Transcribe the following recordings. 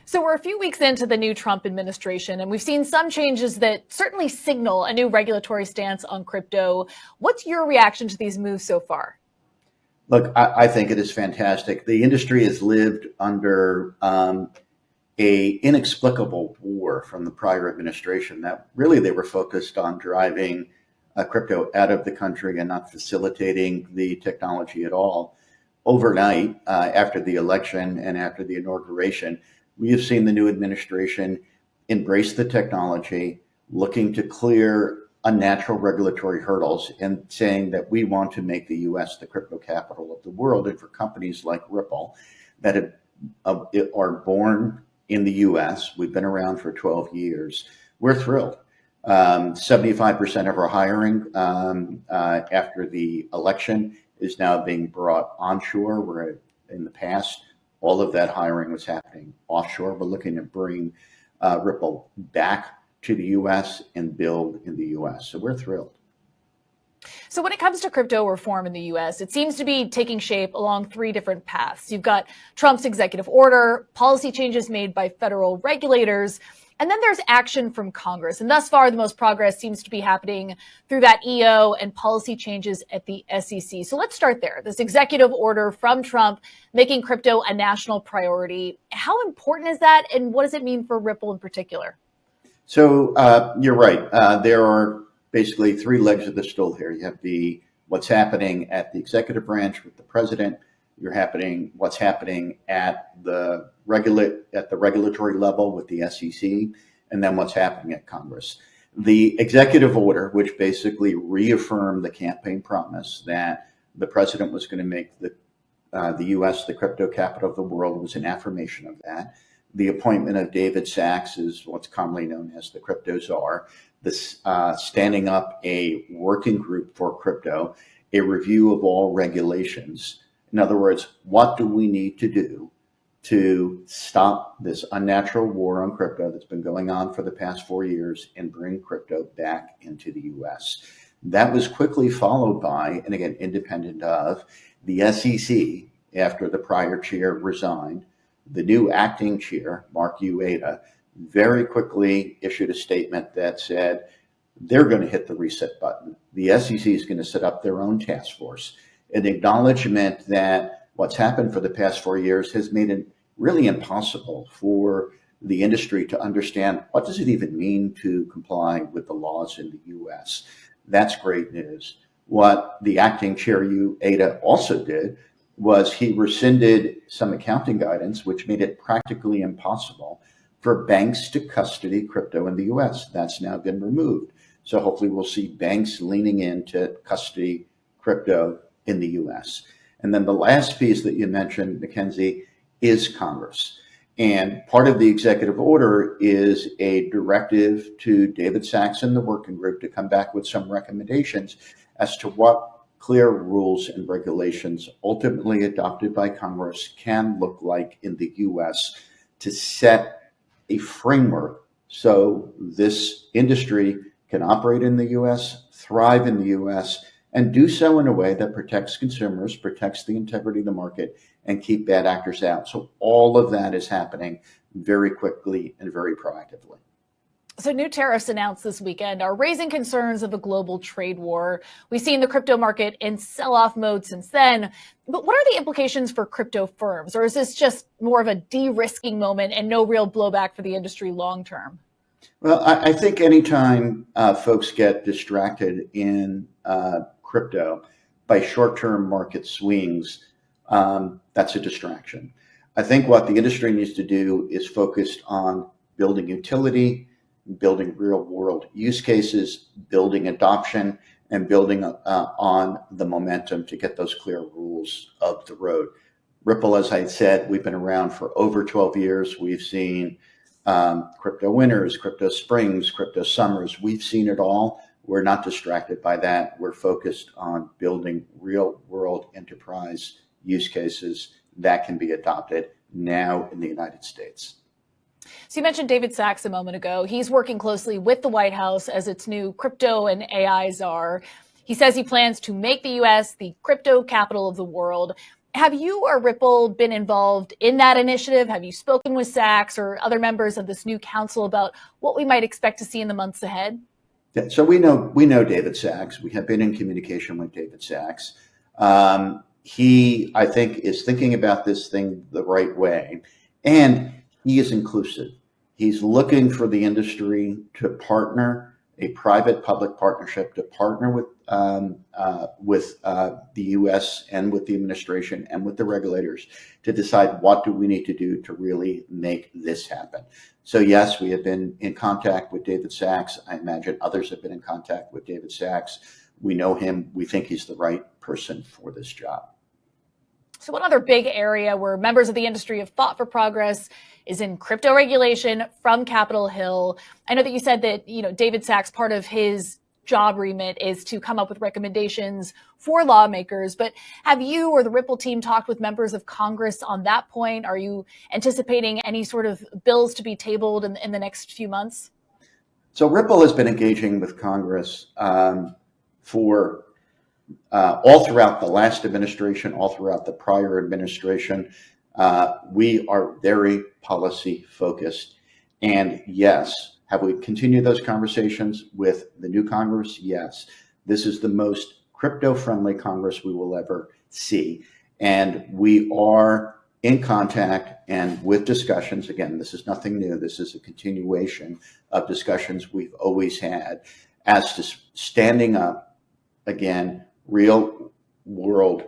So we're a few weeks into the new Trump administration, and we've seen some changes that certainly signal a new regulatory stance on crypto. What's your reaction to these moves so far? Look, I think it is fantastic. The industry has lived under a inexplicable war from the prior administration that really they were focused on driving crypto out of the country and not facilitating the technology at all. Overnight, after the election and after the inauguration, we have seen the new administration embrace the technology, looking to clear unnatural regulatory hurdles and saying that we want to make the U.S. the crypto capital of the world. And for companies like Ripple that are born in the U.S., we've been around for 12 years, we're thrilled. 75% of our hiring after the election is now being brought onshore, where in the past, all of that hiring was happening offshore. We're looking to bring Ripple back to the U.S. and build in the U.S. So we're thrilled. So when it comes to crypto reform in the U.S., it seems to be taking shape along three different paths. You've got Trump's executive order, policy changes made by federal regulators, and then there's action from Congress. And thus far, the most progress seems to be happening through that EO and policy changes at the SEC. So let's start there. This executive order from Trump making crypto a national priority. How important is that? And what does it mean for Ripple in particular? So you're right. There are basically three legs of the stool here. You have what's happening at the executive branch with the president. What's happening at the regulatory level with the SEC, and then what's happening at Congress. The executive order, which basically reaffirmed the campaign promise that the president was going to make the U.S. the crypto capital of the world, was an affirmation of that. The appointment of David Sachs is what's commonly known as the crypto czar. This standing up a working group for crypto, a review of all regulations. In other words, what do we need to do to stop this unnatural war on crypto that's been going on for the past 4 years and bring crypto back into the U.S.? That was quickly followed by, and again, independent of, the SEC, after the prior chair resigned. The new acting chair, Mark Uyeda, very quickly issued a statement that said they're going to hit the reset button. The SEC is going to set up their own task force. An acknowledgement that what's happened for the past 4 years has made it really impossible for the industry to understand what does it even mean to comply with the laws in the U.S. That's great news. What the acting chair Uyeda also did was he rescinded some accounting guidance, which made it practically impossible for banks to custody crypto in the U.S. That's now been removed. So hopefully we'll see banks leaning in to custody crypto in the U.S. And then the last piece that you mentioned, Mackenzie, is Congress. And part of the executive order is a directive to David Sachs and the working group to come back with some recommendations as to what clear rules and regulations ultimately adopted by Congress can look like in the U.S. to set a framework so this industry can operate in the U.S., thrive in the U.S., and do so in a way that protects consumers, protects the integrity of the market, and keep bad actors out. So all of that is happening very quickly and very proactively. So new tariffs announced this weekend are raising concerns of a global trade war. We've seen the crypto market in sell-off mode since then. But what are the implications for crypto firms? Or is this just more of a de-risking moment and no real blowback for the industry long term? Well, I think anytime folks get distracted in crypto by short-term market swings, that's a distraction. I think what the industry needs to do is focus on building utility, building real world use cases, building adoption, and building on the momentum to get those clear rules of the road. Ripple, as I said, we've been around for over 12 years. We've seen crypto winters, crypto springs, crypto summers. We've seen it all. We're not distracted by that. We're focused on building real world enterprise use cases that can be adopted now in the United States. So you mentioned David Sachs a moment ago. He's working closely with the White House as its new crypto and AI czar. He says he plans to make the U.S. the crypto capital of the world. Have you or Ripple been involved in that initiative? Have you spoken with Sachs or other members of this new council about what we might expect to see in the months ahead? Yeah, so we know David Sachs. We have been in communication with David Sachs. He, I think, is thinking about this thing the right way, and he is inclusive. He's looking for the industry to partner, a private-public partnership, to partner with the U.S. and with the administration and with the regulators to decide what do we need to do to really make this happen. So yes, we have been in contact with David Sachs. I imagine others have been in contact with David Sachs. We know him. We think he's the right person for this job. So one other big area where members of the industry have fought for progress is in crypto regulation from Capitol Hill. I know that you said that, David Sachs, part of his job remit is to come up with recommendations for lawmakers. But have you or the Ripple team talked with members of Congress on that point? Are you anticipating any sort of bills to be tabled in the next few months? So Ripple has been engaging with Congress for all throughout the last administration, all throughout the prior administration. We are very policy focused. And yes, have we continued those conversations with the new Congress? Yes. This is the most crypto-friendly Congress we will ever see. And we are in contact and with discussions. Again, this is nothing new. This is a continuation of discussions we've always had as to standing up, again, real world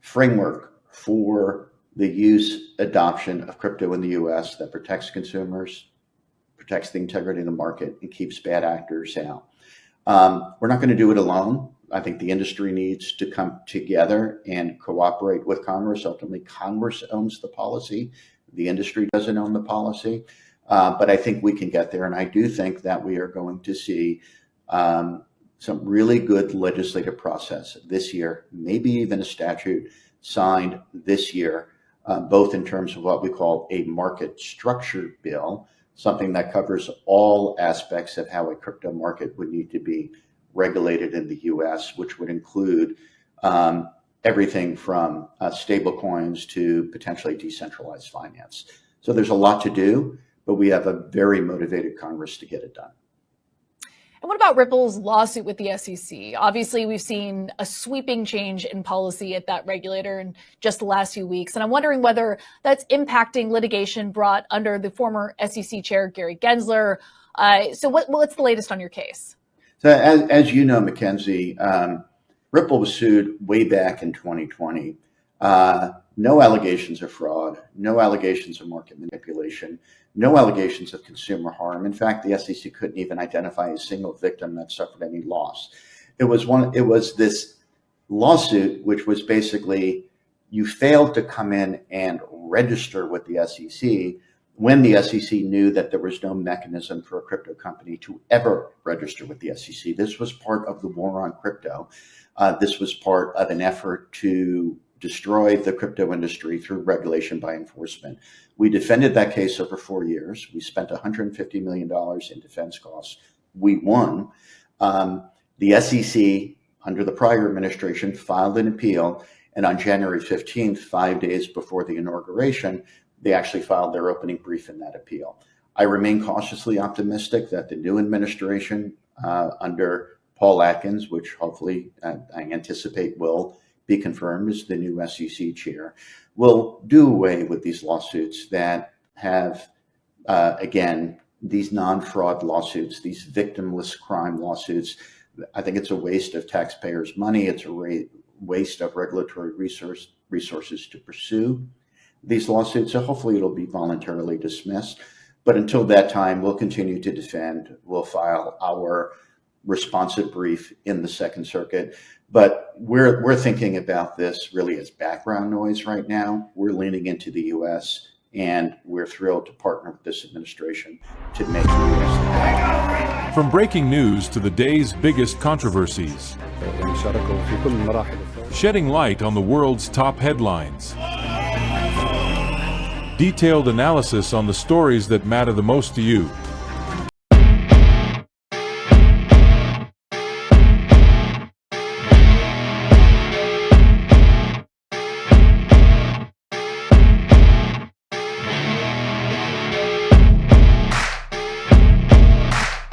framework for the use adoption of crypto in the US that protects consumers, protects the integrity of the market, and keeps bad actors out. We're not going to do it alone. I think the industry needs to come together and cooperate with Congress. Ultimately, Congress owns the policy. The industry doesn't own the policy. But I think we can get there. And I do think that we are going to see some really good legislative process this year, maybe even a statute signed this year, both in terms of what we call a market structure bill, something that covers all aspects of how a crypto market would need to be regulated in the US, which would include everything from stable coins to potentially decentralized finance. So there's a lot to do, but we have a very motivated Congress to get it done. And what about Ripple's lawsuit with the SEC? Obviously, we've seen a sweeping change in policy at that regulator in just the last few weeks. And I'm wondering whether that's impacting litigation brought under the former SEC chair, Gary Gensler. So what's the latest on your case? So as you know, Mackenzie, Ripple was sued way back in 2020. No allegations of fraud, no allegations of market manipulation, no allegations of consumer harm. In fact, the SEC couldn't even identify a single victim that suffered any loss. It was this lawsuit, which was basically you failed to come in and register with the SEC when the SEC knew that there was no mechanism for a crypto company to ever register with the SEC. This was part of the war on crypto. This was part of an effort to destroy the crypto industry through regulation by enforcement. We defended that case over 4 years. We spent $150 million in defense costs. We won. The SEC, under the prior administration, filed an appeal. And on January 15th, 5 days before the inauguration, they actually filed their opening brief in that appeal. I remain cautiously optimistic that the new administration under Paul Atkins, which hopefully I anticipate will be confirmed as the new SEC chair, will do away with these lawsuits that have, again, these non-fraud lawsuits, these victimless crime lawsuits. I think it's a waste of taxpayers' money. It's a waste of regulatory resources to pursue these lawsuits. So hopefully it'll be voluntarily dismissed. But until that time, we'll continue to defend. We'll file our responsive brief in the Second Circuit. But we're thinking about this really as background noise right now. We're leaning into the U.S., and we're thrilled to partner with this administration to make the U.S. From breaking news to the day's biggest controversies, shedding light on the world's top headlines, detailed analysis on the stories that matter the most to you.